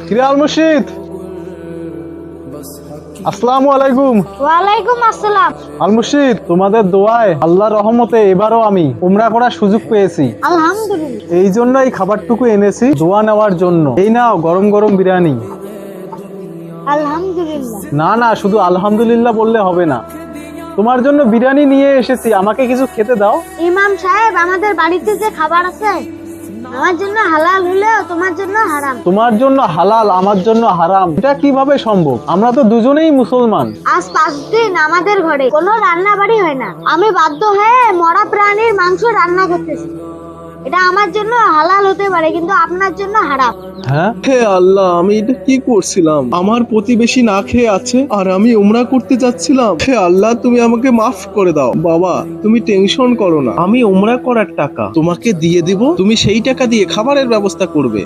কিরে আল মুর্শিদ, আসসালামু আলাইকুম। ওয়ালাইকুম আসসালাম। আল মুর্শিদ, তোমাদের দোয়ায় আল্লাহর রহমতে এবারও আমি উমরা করার সুযোগ পেয়েছি। আলহামদুলিল্লাহ। এই জন্য এই খাবারটুকু এনেছি দোয়া নেওয়ার জন্য। এই নাও গরম গরম বিরিয়ানি। আলহামদুলিল্লাহ। না না, শুধু আলহামদুলিল্লাহ বললে হবে না, তোমার জন্য বিরিয়ানি নিয়ে এসেছি, আমাকে কিছু খেতে দাও। ইমাম সাহেব, আমাদের বাড়িতে যে খাবার আছে আমার জন্য হালাল হলেও তোমার জন্য হারাম। তোমার জন্য হালাল, আমার জন্য হারাম, এটা কিভাবে সম্ভব? আমরা তো দুজনেই মুসলমান। আজ 5 দিন আমাদের ঘরে কোনো রান্না বাড়ি হয় না। আমি বাধ্য হয়ে মরা প্রাণীর মাংস রান্না করতেছি। এটা আমার জন্য হালাল হতে পারে, কিন্তু আপনার জন্য হারাম। হ্যাঁ, হে আল্লাহ, আমি এটা কি করছিলাম? আমার প্রতিবেশী না খেয়ে আছে আর আমি উমরা করতে যাচ্ছিলাম। হে আল্লাহ, তুমি আমাকে মাফ করে দাও। বাবা, তুমি টেনশন করো না, আমি উমরা করার টাকা তোমাকে দিয়ে দিব, তুমি সেই টাকা দিয়ে খাবারের ব্যবস্থা করবে।